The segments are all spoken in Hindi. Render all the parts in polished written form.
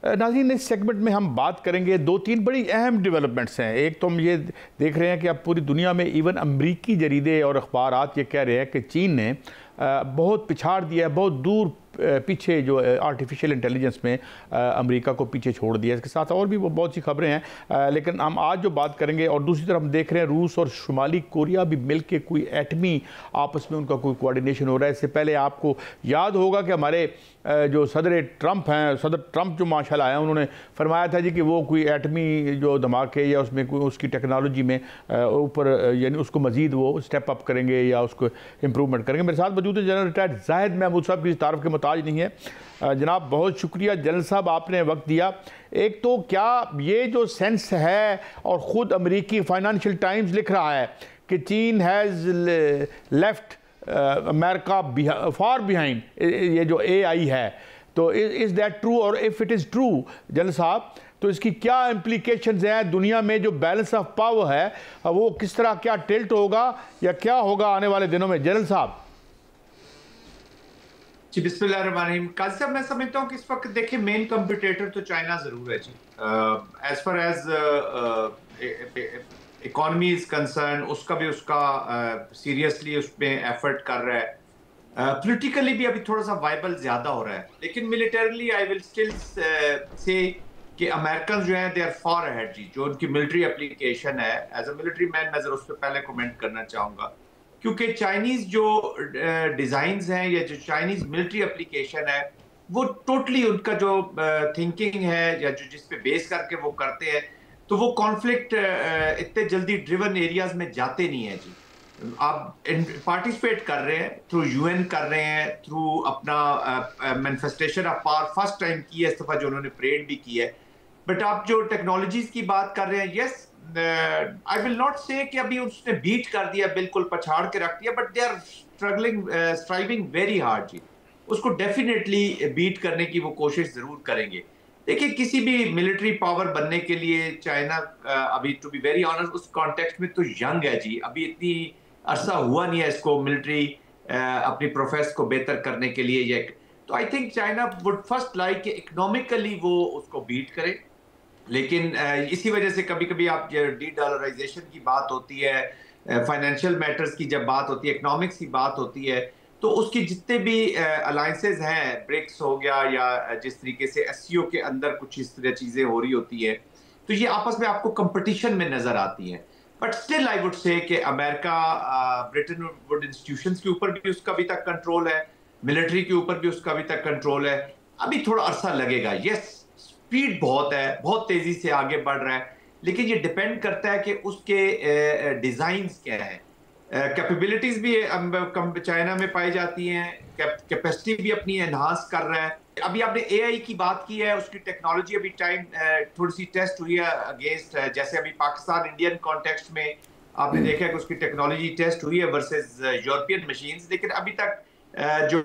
नाज़रीन, इस सेगमेंट में हम बात करेंगे दो तीन बड़ी अहम डेवलपमेंट्स हैं। एक तो हम ये देख रहे हैं कि अब पूरी दुनिया में इवन अमरीकी जरीदे और अखबारात ये कह रहे हैं कि चीन ने बहुत पिछाड़ दिया है, बहुत दूर पीछे जो आर्टिफिशियल इंटेलिजेंस में अमेरिका को पीछे छोड़ दिया। इसके साथ और भी बहुत सी खबरें हैं, लेकिन हम आज जो बात करेंगे, और दूसरी तरफ हम देख रहे हैं रूस और शुमाली कोरिया भी मिलके कोई एटमी आपस में उनका कोई कोऑर्डिनेशन हो रहा है। इससे पहले आपको याद होगा कि हमारे जो सदर ट्रंप जो माशाल्लाह आए, उन्होंने फरमाया था जी कि वो कोई एटमी जो धमाके या उसमें कोई उसकी टेक्नोलॉजी में ऊपर यानी उसको मज़ीद वो स्टेप अप करेंगे या उसको इम्प्रूवमेंट करेंगे। मेरे साथ मौजूद है जनरल रिटायर्ड जाहिद महमूद साहब, की तारीफ के मुताज नहीं है। जनाब बहुत शुक्रिया जनरल साहब, आपने वक्त दिया। एक तो क्या ये जो सेंस है, और ख़ुद अमरीकी फाइनेंशियल टाइम्स लिख रहा है कि चीन has left America far behind, ये जो AI है, तो इज़ दैट ट्रू? और if it is true general साहब, तो इसकी क्या इम्प्लीकेशंस हैं दुनिया में? जो बैलेंस ऑफ पावर है वो किस तरह, क्या टिल्ट होगा या क्या होगा आने वाले दिनों में जनरल साहब? जी बिस्मिल्लाहिर्रहमानिर्रहीम। काजी साहब, मैं समझता हूँ कि इस वक्त देखिए मेन कंपटीटर तो चाइना जरूर है जी। As far as economy is concerned, उसका भी उसका सीरियसली उसमें एफर्ट कर रहा है। पॉलिटिकली भी अभी थोड़ा सा वाइबल ज्यादा हो रहा है, लेकिन militarily I will still say कि अमेरिकन जो हैं दे आर फार अहेड जी। जो उनकी मिलिट्री एप्लीकेशन है, एज अ मिलिट्री मैन मैं जरा उस पर पहले कमेंट करना चाहूंगा, क्योंकि चाइनीज जो डिजाइन्स हैं या जो चाइनीज मिलिट्री एप्लीकेशन है, वो टोटली उनका जो थिंकिंग है या जो जिस पे बेस करके वो करते हैं, तो वो कॉन्फ्लिक्ट इतने जल्दी ड्रिवन एरियाज में जाते नहीं है जी। आप पार्टिसिपेट कर रहे हैं थ्रू UN, कर रहे हैं थ्रू अपना manifestation of power, first time की है इस दफा जो उन्होंने परेड भी की है। बट आप जो टेक्नोलॉजीज की बात कर रहे हैं, यस आई विल नॉट से कि अभी उसने बीट कर दिया, बिल्कुल पछाड़ के रख दिया, but they are striving very hard जी। उसको डेफिनेटली बीट करने की वो कोशिश जरूर करेंगे। देखिए, किसी भी मिलिट्री पावर बनने के लिए चाइना अभी टू बी वेरी ऑनेस्ट उस कॉन्टेक्स्ट में तो यंग है जी। अभी इतनी अरसा हुआ नहीं है इसको मिलिट्री अपनी प्रोफेस को बेहतर करने के लिए। ये तो I think China would first like कि इकोनॉमिकली वो उसको बीट करे, लेकिन इसी वजह से कभी कभी आप डी डॉलराइजेशन की बात होती है, फाइनेंशियल मैटर्स की जब बात होती है, इकोनॉमिक्स की बात होती है, तो उसकी जितने भी अलायंसेज हैं, ब्रिक्स हो गया या जिस तरीके से SCO के अंदर कुछ इस तरह चीजें हो रही होती है, तो ये आपस में आपको कंपटीशन में नजर आती हैं। But still I would say कि अमेरिका, ब्रिटेन वुड इंस्टीट्यूशंस के ऊपर भी उसका अभी तक कंट्रोल है, मिलिट्री के ऊपर भी उसका अभी तक कंट्रोल है। अभी थोड़ा अरसा लगेगा। यस, स्पीड बहुत है, बहुत तेजी से आगे बढ़ रहा है, लेकिन ये डिपेंड करता है कि उसके डिजाइन्स क्या है। कैपेबिलिटीज भी चाइना में पाई जाती हैं, कैपेसिटी भी अपनी एनहांस कर रहा है। अभी आपने AI की बात की है, उसकी टेक्नोलॉजी अभी टाइम थोड़ी सी टेस्ट हुई है अगेंस्ट, जैसे अभी पाकिस्तान इंडियन कॉन्टेक्स्ट में आपने देखा है कि उसकी टेक्नोलॉजी टेस्ट हुई है वर्सेस यूरोपियन मशीन्स, लेकिन अभी तक जो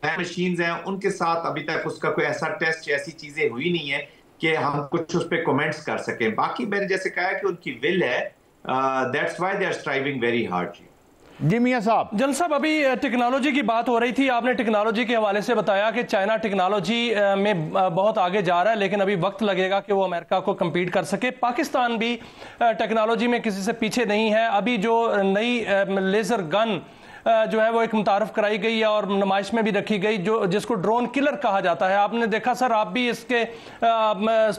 मशीन्स हैं उनके साथ अभी तक उसका कोई ऐसा टेस्ट, ऐसी चीजें हुई नहीं है कि हम कुछ उस पर कमेंट्स कर सकें। बाकी मैंने जैसे कहा कि उनकी विल है, that's why they are striving very hard. जी मियां साहब। जनरल साहब, अभी टेक्नोलॉजी की बात हो रही थी, आपने टेक्नोलॉजी के हवाले से बताया कि चाइना टेक्नोलॉजी में बहुत आगे जा रहा है, लेकिन अभी वक्त लगेगा कि वो अमेरिका को compete कर सके। पाकिस्तान भी टेक्नोलॉजी में किसी से पीछे नहीं है। अभी जो नई लेजर गन जो है वो एक मुतारफ कराई गई है और नुमाइश में भी रखी गई, जो जिसको ड्रोन किलर कहा जाता है। आपने देखा सर, आप भी इस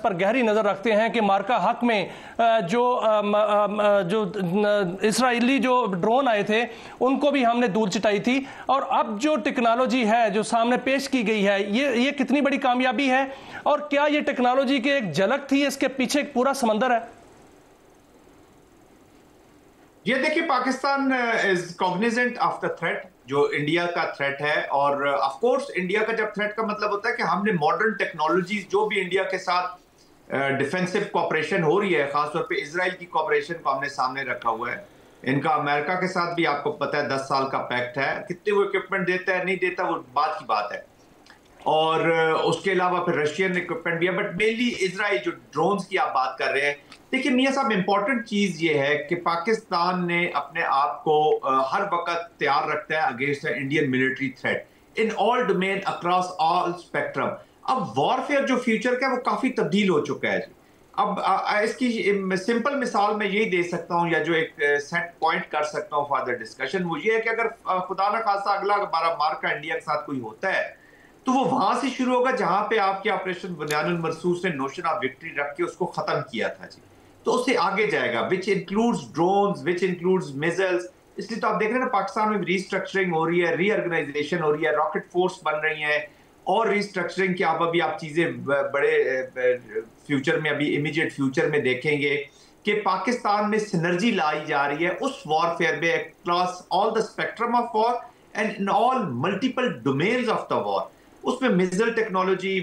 पर गहरी नजर रखते हैं कि मार्का हक में जो इसराइली जो ड्रोन आए थे उनको भी हमने दूर चिटाई थी, और अब जो टेक्नोलॉजी है जो सामने पेश की गई है, ये कितनी बड़ी कामयाबी है, और क्या ये टेक्नोलॉजी की एक झलक थी, इसके पीछे एक पूरा समंदर है? ये देखिए, Pakistan is Cognizant of the threat जो इंडिया का थ्रेट है, और ऑफ कोर्स इंडिया का जब थ्रेट का मतलब होता है कि हमने मॉडर्न टेक्नोलॉजीज जो भी इंडिया के साथ डिफेंसिव कॉपरेशन हो रही है, खासतौर पे इजराइल की कॉपरेशन को हमने सामने रखा हुआ है। इनका अमेरिका के साथ भी आपको पता है 10 साल का पैक्ट है। कितने वो इक्विपमेंट देता है नहीं देता वो बात की बात है, और उसके अलावा फिर रशियन इक्विपमेंट भी है, बट मेनली इजराइल जो ड्रोन्स की आप बात कर रहे हैं। देखिए मियां साहब, इंपॉर्टेंट चीज ये है कि पाकिस्तान ने अपने आप को हर वक्त तैयार रखता है against Indian military threat in all domain across all spectrum. अब वॉरफेयर जो फ्यूचर का है वो काफी तब्दील हो चुका है जी। अब इसकी सिंपल मिसाल मैं यही दे सकता हूँ, या जो एक सेट पॉइंट कर सकता हूँ फॉर द डिस्कशन, वो ये है कि अगर खुदा न खासा अगला हमारा मार्का इंडिया के साथ कोई होता है तो वो वहां से शुरू होगा जहां पे आपके ऑपरेशन बुनियानुल मरसूस ने नोशन ऑफ विक्ट्री रख के उसको खत्म किया था जी। तो उससे आगे जाएगा, which includes drones, which includes missiles. इसलिए तो आप देख रहे हैं ना, पाकिस्तान में रीस्ट्रक्चरिंग हो रही है, रीऑर्गेनाइजेशन हो रही है, रॉकेट फोर्स बन रही है, और रीस्ट्रक्चरिंग की आप चीजें बड़े फ्यूचर में, अभी इमीडिएट फ्यूचर में देखेंगे कि पाकिस्तान में सिनर्जी लाई जा रही है उस वॉरफेयर में across all the spectrum of war and in all multiple domains of the war. उसमें मिसाइल टेक्नोलॉजी,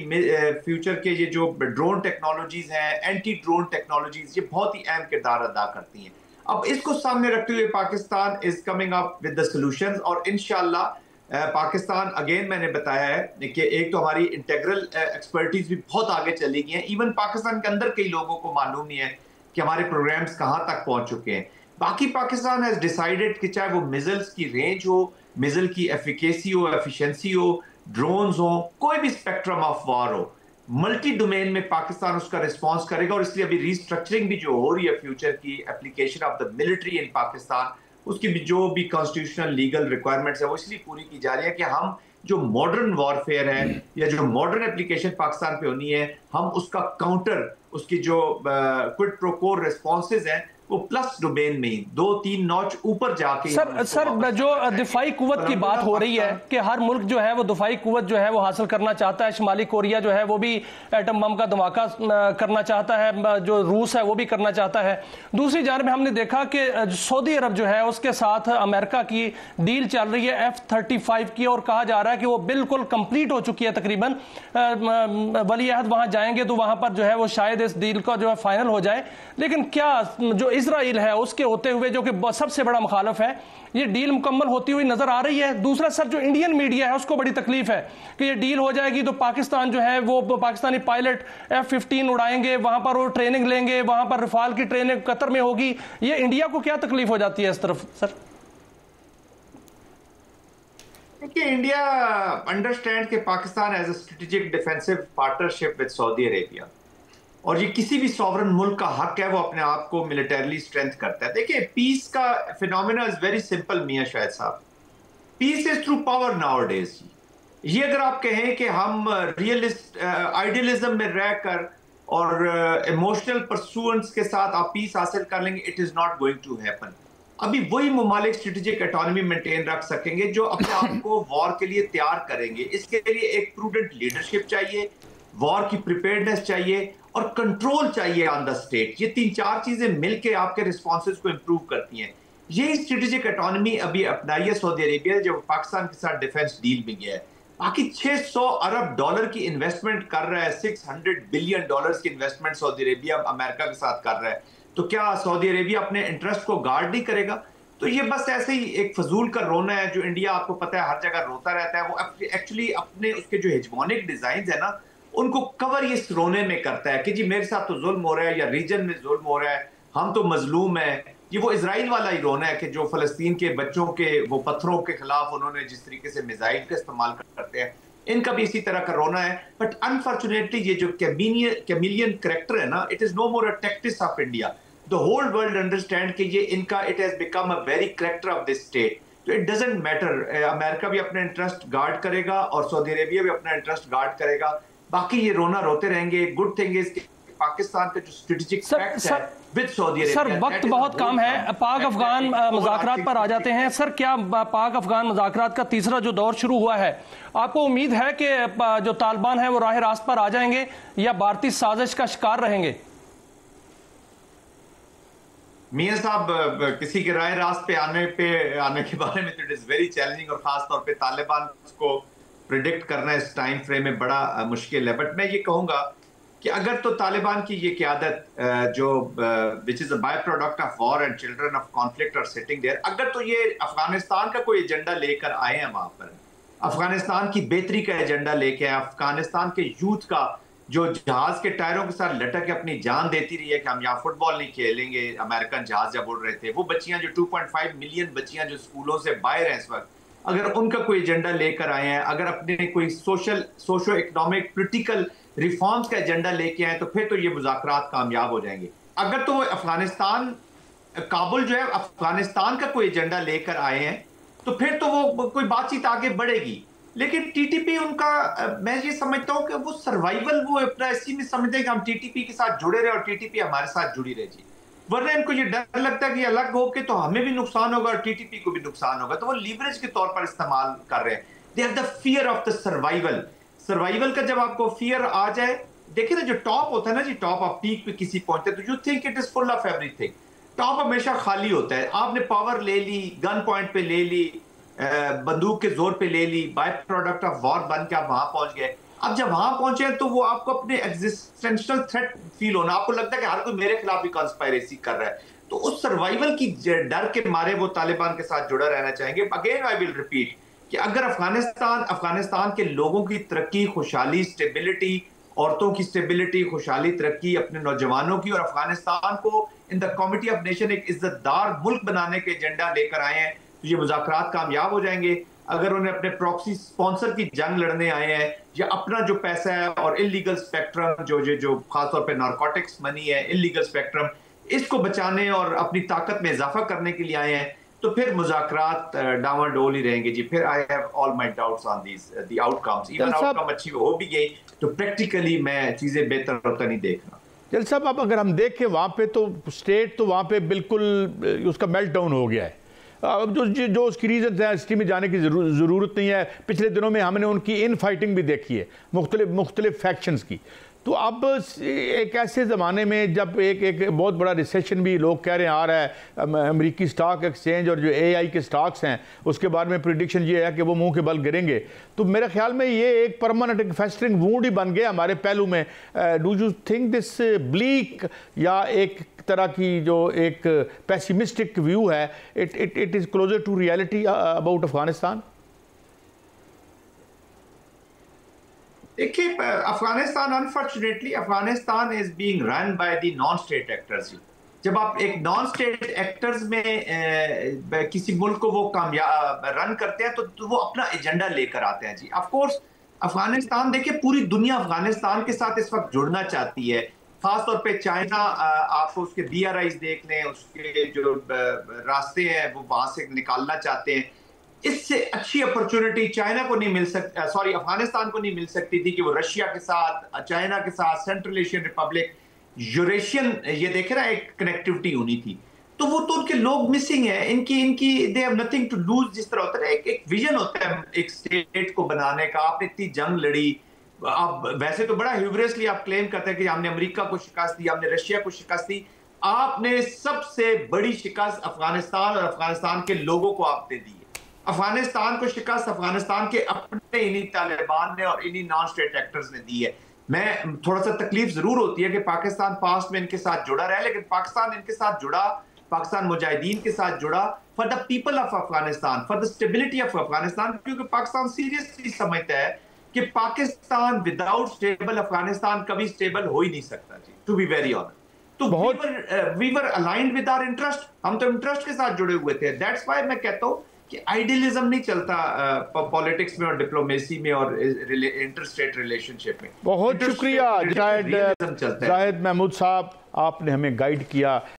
फ्यूचर के ये जो ड्रोन टेक्नोलॉजीज हैं, एंटी ड्रोन टेक्नोलॉजीज, ये बहुत ही अहम किरदार अदा करती हैं। अब इसको सामने रखते हुए Pakistan is coming up with the solutions, और इंशाल्लाह पाकिस्तान, अगेन मैंने बताया है कि एक तो हमारी इंटेग्रल एक्सपर्टीज भी बहुत आगे चली गई है। इवन पाकिस्तान के अंदर कई लोगों को मालूम नहीं है कि हमारे प्रोग्राम्स कहाँ तक पहुंच चुके हैं। बाकी पाकिस्तान हैज डिसाइडेड कि चाहे वो मिसाइल्स की रेंज हो, मिसाइल की एफिकेसी हो, एफिशिएंसी हो, ड्रोन्स हो, कोई भी स्पेक्ट्रम ऑफ वॉर हो, मल्टी डोमेन में पाकिस्तान उसका रिस्पांस करेगा। और इसलिए अभी रीस्ट्रक्चरिंग भी जो हो रही है फ्यूचर की एप्लीकेशन ऑफ द मिलिट्री इन पाकिस्तान, उसकी भी जो भी कॉन्स्टिट्यूशनल लीगल रिक्वायरमेंट्स है वो इसलिए पूरी की जा रही है कि हम जो मॉडर्न वॉरफेयर है या जो मॉडर्न एप्लीकेशन पाकिस्तान पे होनी है, हम उसका काउंटर, उसकी जो क्विड प्रो को रिस्पॉन्सेज हैं वो प्लस डोमेन में ही 2-3 नॉच ऊपर जाके। सर जो दिफाई कुव्वत की बात हो रही है कि हर मुल्क जो है वो दिफाई कुव्वत जो है वो हासिल करना चाहता है। शुमाली कोरिया जो है वो भी एटम बम का धमाका करना चाहता है, जो रूस है वो भी करना चाहता है। दूसरी जानब हमने देखा कि सऊदी अरब जो है उसके साथ अमेरिका की डील चल रही है F-35 की, और कहा जा रहा है कि वो बिल्कुल कंप्लीट हो चुकी है तकरीबन। वली अहद वहां जाएंगे तो वहां पर जो है वो शायद इस डील का जो है फाइनल हो जाए। लेकिन क्या जो इजराइल है उसके होते हुए, जो कि सबसे बड़ा मुखालफ है, ये डील मुकम्मल होती हुई नजर आ रही है? दूसरा सर, जो इंडियन मीडिया है उसको बड़ी तकलीफ है कि ये डील हो जाएगी तो पाकिस्तान जो है वो पाकिस्तानी पायलट F-15 उड़ाएंगे, वहां पर वो ट्रेनिंग लेंगे, वहां पर रफाल की ट्रेनिंग कतर में होगी। ये इंडिया को क्या तकलीफ हो जाती है इस तरफ सर? देखिए, इंडिया अंडरस्टैंड कि Pakistan as a strategic defensive partnership with Saudi Arabia, और ये किसी भी सॉवरन मुल्क का हक है वो अपने आप को मिलिटरीली स्ट्रेंथ करता है। देखिए, पीस का फिनोमेना इज वेरी सिंपल मियां शाहिद साहब, peace is through power nowadays. ये अगर आप कहें कि हम रियलिस्ट आइडियलिज्म में रहकर और इमोशनल परसूएंस के साथ आप पीस हासिल कर लेंगे, it is not going to happen. अभी वही ममालिक स्ट्रेटेजिक ऑटोनॉमी मेंटेन रख सकेंगे जो अपने आप को वॉर के लिए तैयार करेंगे। इसके लिए एक प्रूडेंट लीडरशिप चाहिए, वॉर की प्रिपेयर्डनेस चाहिए, और कंट्रोल चाहिए ऑन द स्टेट। ये 3-4 चीजें मिलके आपके रिस्पॉन्सेज को इंप्रूव करती हैं। यही स्ट्रेटेजिक ऑटोनॉमी अभी अपनाई है सऊदी अरेबिया जब पाकिस्तान के साथ डिफेंस डील में गया है। बाकी $600 अरब की इन्वेस्टमेंट कर रहा है, $600 बिलियन की इन्वेस्टमेंट सऊदी अरेबिया अमेरिका के साथ कर रहा है। तो क्या सऊदी अरेबिया अपने इंटरेस्ट को गार्ड नहीं करेगा? तो ये बस ऐसे ही एक फजूल का रोना है जो इंडिया, आपको पता है, हर जगह रोता रहता है। वो एक्चुअली अपने उसके जो हेजमोनिक डिजाइन है ना, उनको कवर ये रोने में करता है कि जी मेरे साथ तो जुल्म हो रहा है या रीजन में जुल्म हो रहा है, हम तो मजलूम है। ये वो इजराइल वाला ही रोना है कि जो फलस्तीन के बच्चों के वो पत्थरों के खिलाफ उन्होंने जिस तरीके से मिसाइल का इस्तेमाल करते हैं, इनका भी इसी तरह का रोना है। बट अनफॉर्चुनेटली ये जो कैमिलियन करैक्टर है ना, it is no more a tactics of India. The whole world understand कि ये इनका, it has become a very character of this state. तो इट डजंट मैटर, अमेरिका भी अपना इंटरेस्ट गार्ड करेगा और सऊदी अरेबिया भी अपना इंटरेस्ट गार्ड करेगा। बाकी ये रोना रोते रहेंगे। गुड थिंग इज पाकिस्तान का जो स्ट्रेटेजिक पैक्ट है विद सऊदी अरेबिया। सर, वक्त बहुत कम है, पाक अफगान मुज़ाकरात पर आ जाते हैं। सर, क्या पाक अफगान मुज़ाकरात का तीसरा जो दौर शुरू हुआ है, आपको उम्मीद है कि जो तालिबान है वो राह रास्त पर आ जाएंगे या भारतीय साजिश का शिकार रहेंगे? मियां साहब, किसी के राह रास्त पे आने के बारे में तो इट इज वेरी चैलेंजिंग, और खास तौर पे तालिबान को प्रिडिक्ट करना इस टाइम फ्रेम में बड़ा मुश्किल है। बट मैं ये कहूंगा कि अगर तो तालिबान की ये क़यादत जो which is a by product of war and children of conflict are sitting there, अगर तो ये अफगानिस्तान का कोई एजेंडा लेकर आए हैं वहां पर, अफगानिस्तान की बेहतरी का एजेंडा लेके आए, अफगानिस्तान के यूथ का जो जहाज के टायरों के साथ लटक के अपनी जान देती रही है कि हम यहाँ फुटबॉल नहीं खेलेंगे, अमेरिकन जहाज जब उड़ रहे थे, वो बच्चियां जो 2.5 मिलियन बच्चियां जो स्कूलों से बाहर हैं इस वक्त, अगर उनका कोई एजेंडा लेकर आए हैं, अगर अपने कोई सोशो इकोनॉमिक पोलिटिकल रिफॉर्म्स का एजेंडा लेके आए, तो फिर तो ये मुज़ाकरात कामयाब हो जाएंगे। अगर तो अफगानिस्तान, काबुल जो है अफगानिस्तान का कोई एजेंडा लेकर आए हैं, तो फिर तो वो कोई बातचीत आगे बढ़ेगी। लेकिन टीटीपी उनका, मैं ये समझता हूं कि वो सर्वाइवल, वो अपना इसी में समझते हैं कि हम टीटीपी के साथ जुड़े रहे और टीटीपी हमारे साथ जुड़ी रहे जी। वरना इनको ये डर लगता है कि अलग होके तो हमें भी नुकसान होगा और टीटीपी को भी नुकसान होगा, तो वो लीवरेज के तौर पर इस्तेमाल कर रहे हैं। They have the fear of the survival. Survival का जब आपको फियर आ जाए, देखिए ना, जो टॉप होता है ना जी, टॉप आप पीक पे किसी पहुंचते हैं तो you think it is full of everything. Top हमेशा खाली होता है। आपने पावर ले ली, गन पॉइंट पे ले ली, बंदूक के जोर पे ले ली, बाय प्रोडक्ट ऑफ वॉर बन के आप वहां पहुंच गए। अब जब वहां पहुंचे तो वो आपको अपने एग्जिस्टेंशियल थ्रेट फील होना, आपको लगता है कि हर कोई मेरे खिलाफ भी कॉन्स्पायरेसी कर रहा है। तो उस सर्वाइवल की डर के मारे वो तालिबान के साथ जुड़ा रहना चाहेंगे। अगेन आई विल रिपीट कि अगर अफगानिस्तान के लोगों की तरक्की, खुशहाली, स्टेबिलिटी, औरतों की स्टेबिलिटी, खुशहाली, तरक्की, अपने नौजवानों की, और अफगानिस्तान को in the committee of nation एक इज्जतदार मुल्क बनाने के एजेंडा लेकर आए हैं, तो ये मुज़ाकरात कामयाब हो जाएंगे। अगर उन्हें अपने प्रॉक्सी स्पॉन्सर की जंग लड़ने आए हैं, या अपना जो पैसा है और इलीगल स्पेक्ट्रम, जो खासतौर पे नारकोटिक्स मनी है, इलीगल स्पेक्ट्रम, इसको बचाने और अपनी ताकत में इजाफा करने के लिए आए हैं, तो फिर मुज़ाकरात डामाडोल ही रहेंगे जी। फिर I have all my doubts on the outcomes. Even outcome अच्छी हो भी गई तो प्रैक्टिकली मैं चीजें बेहतर होता नहीं देख रहा। जल साहब, अब अगर हम देखें वहाँ पे तो स्टेट तो वहाँ पे बिल्कुल उसका मेल्ट डाउन हो गया है। अब जो उसकी रीजन है, हिस्ट्री में जाने की ज़रूरत नहीं है। पिछले दिनों में हमने उनकी इन फाइटिंग भी देखी है, मुख्तलिफ फैक्शंस की। तो अब एक ऐसे ज़माने में जब एक बहुत बड़ा रिसेशन भी लोग कह रहे हैं आ रहा है, अमेरिकी स्टॉक एक्सचेंज और जो AI के स्टॉक्स हैं उसके बारे में प्रिडिक्शन ये है कि वो मुंह के बल गिरेंगे। तो मेरे ख्याल में ये एक परमानेंट एक फेस्टरिंग वूंड ही बन गया हमारे पहलू में। Do you think this bleak, या एक तरह की जो एक पेसिमिस्टिक व्यू है, it is closer to reality about Afghanistan? देखिए, Afghanistan, unfortunately Afghanistan is being run by the non state actors. जब आप एक नॉन स्टेट एक्टर्स में किसी मुल्क को वो कामयाब रन करते हैं तो वो अपना एजेंडा लेकर आते हैं जी। ऑफ कोर्स अफगानिस्तान, देखिए पूरी दुनिया अफगानिस्तान के साथ इस वक्त जुड़ना चाहती है, खासतौर पे चाइना। आपको उसके BRIs देख लें, उसके जो रास्ते हैं वो वहां से निकालना चाहते हैं। इससे अच्छी अपॉर्चुनिटी चाइना को नहीं मिल सकती, सॉरी अफगानिस्तान को नहीं मिल सकती थी कि वो रशिया के साथ, चाइना के साथ, सेंट्रल एशियन रिपब्लिक, यूरेशियन, ये देखे ना, एक कनेक्टिविटी होनी थी। तो वो तो उनके लोग मिसिंग है, इनकी they have nothing to lose. जिस तरह होता है एक विजन होता है एक स्टेट को बनाने का, आपने इतनी जंग लड़ी, आप वैसे तो बड़ा ह्यूबरियसली आप क्लेम करते हैं कि हमने अमेरिका को शिकस्त दी, हमने रशिया को शिकस्त दी। आपने सबसे बड़ी शिकस्त अफगानिस्तान और अफगानिस्तान के लोगों को आपने दी है। अफगानिस्तान को शिकस्त अफगानिस्तान के अपने इन्हीं तालिबान ने और इन्हीं नॉन स्टेट एक्टर्स ने दी है। मैं थोड़ा सा तकलीफ जरूर होती है कि पाकिस्तान पास्ट में इनके साथ जुड़ा रहा है, लेकिन पाकिस्तान इनके साथ जुड़ा, पाकिस्तान मुजाहिदीन के साथ जुड़ा for the people of Afghanistan, for the stability of Afghanistan, क्योंकि पाकिस्तान सीरियसली समझता है कि पाकिस्तान विदाउट स्टेबल अफगानिस्तान कभी स्टेबल हो ही नहीं सकता जी, टू बी वेरी ऑनेस्ट। तो we were aligned with our interest, हम तो इंटरेस्ट के साथ जुड़े हुए थे। दैट्स व्हाई मैं कहता हूं कि आइडियलिज्म नहीं चलता पॉलिटिक्स में और डिप्लोमेसी में और इंटर स्टेट रिलेशनशिप में। बहुत शुक्रिया जाहिद महमूद साहब, आपने हमें गाइड किया